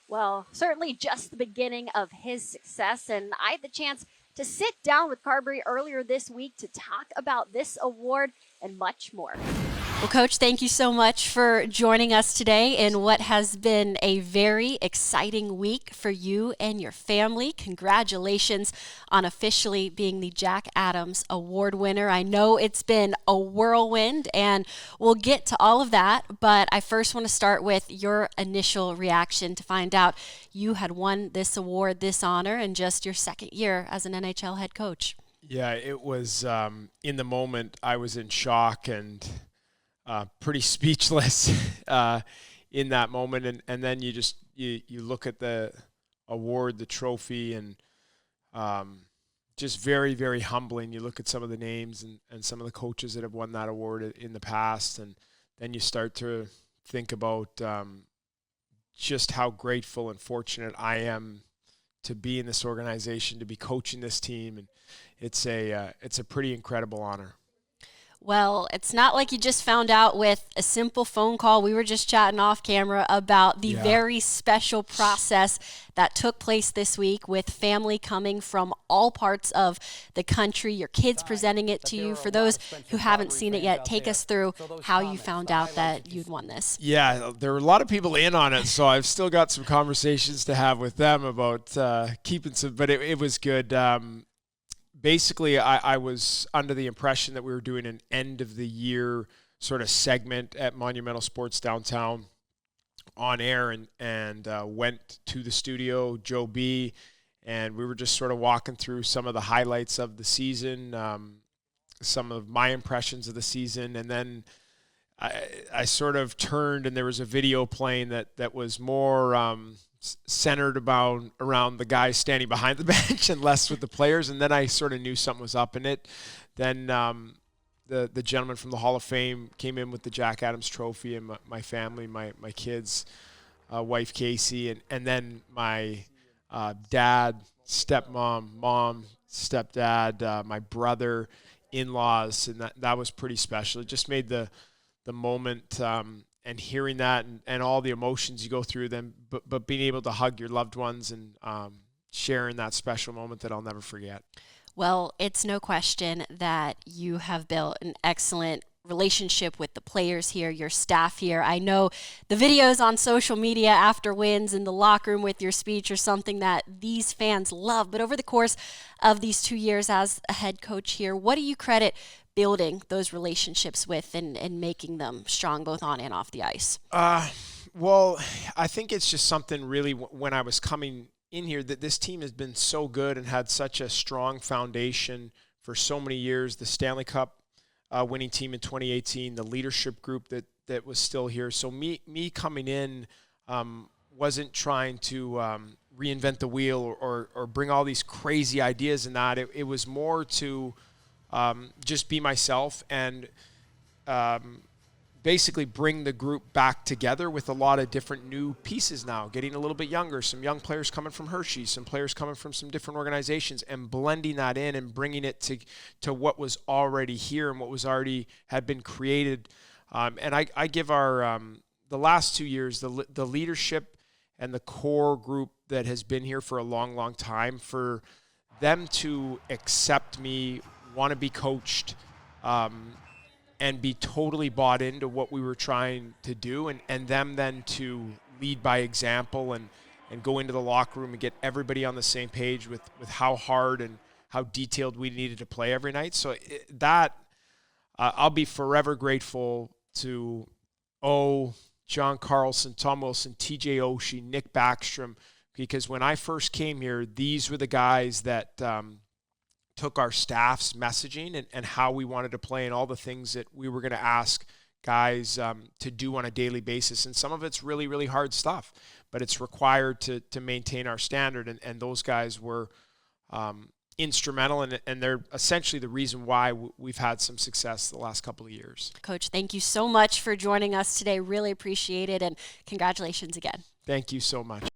Well, certainly just the beginning of his success, and I had the chance to sit down with Carbery earlier this week to talk about this award and much more. Well, Coach, thank you so much for joining us today in what has been a very exciting week for you and your family. Congratulations on officially being the Jack Adams Award winner. I know it's been a whirlwind, and we'll get to all of that, but I first want to start with your initial reaction to find out you had won this award, this honor, in just your second year as an NHL head coach. Yeah, it was in the moment I was in shock and pretty speechless in that moment, and then you look at the award, the trophy, and just very, very humbling. You look at some of the names and some of the coaches that have won that award in the past, and then you start to think about just how grateful and fortunate I am to be in this organization, to be coaching this team, and it's a pretty incredible honor. Well, it's not like you just found out with a simple phone call. We were just chatting off camera about the very special process that took place this week with family coming from all parts of the country, your kids presenting it to you. For those who haven't seen it yet, take us through how you found out that you'd won this. Yeah, there were a lot of people in on it, so I've still got some conversations to have with them about keeping some, but it was good. Basically, I was under the impression that we were doing an end-of-the-year sort of segment at Monumental Sports downtown on air, and went to the studio, Joe B., and we were just sort of walking through some of the highlights of the season, some of my impressions of the season, and then I sort of turned, and there was a video playing that was more centered around the guys standing behind the bench and less with the players, and then I sort of knew something was up in it. Then the gentleman from the Hall of Fame came in with the Jack Adams trophy, and my family, my kids, wife Casey, and then my dad, stepmom, mom, stepdad, my brother, in-laws, and that was pretty special. It just made the moment, and hearing that and all the emotions you go through them, but being able to hug your loved ones and sharing that special moment that I'll never forget. Well, it's no question that you have built an excellent relationship with the players here, your staff here. I know the videos on social media after wins in the locker room with your speech are something that these fans love. But over the course of these 2 years as a head coach here, what do you credit building those relationships with and making them strong both on and off the ice? Well, I think it's just something really when I was coming in here that this team has been so good and had such a strong foundation for so many years. The Stanley Cup winning team in 2018, the leadership group that was still here. So me coming in wasn't trying to reinvent the wheel or bring all these crazy ideas in that. It was more to just be myself and basically bring the group back together with a lot of different new pieces now, getting a little bit younger, some young players coming from Hershey, some players coming from some different organizations, and blending that in and bringing it to what was already here and what was already had been created. And I give our the last 2 years, the leadership and the core group that has been here for a long, long time, for them to accept me, want to be coached, and be totally bought into what we were trying to do, and them then to lead by example and go into the locker room and get everybody on the same page with how hard and how detailed we needed to play every night. So I'll be forever grateful to John Carlson, Tom Wilson, TJ Oshie, Nick Backstrom, because when I first came here, these were the guys that took our staff's messaging and how we wanted to play and all the things that we were going to ask guys to do on a daily basis. And some of it's really, really hard stuff, but it's required to maintain our standard. And those guys were instrumental, and they're essentially the reason why we've had some success the last couple of years. Coach, thank you so much for joining us today. Really appreciate it, and congratulations again. Thank you so much.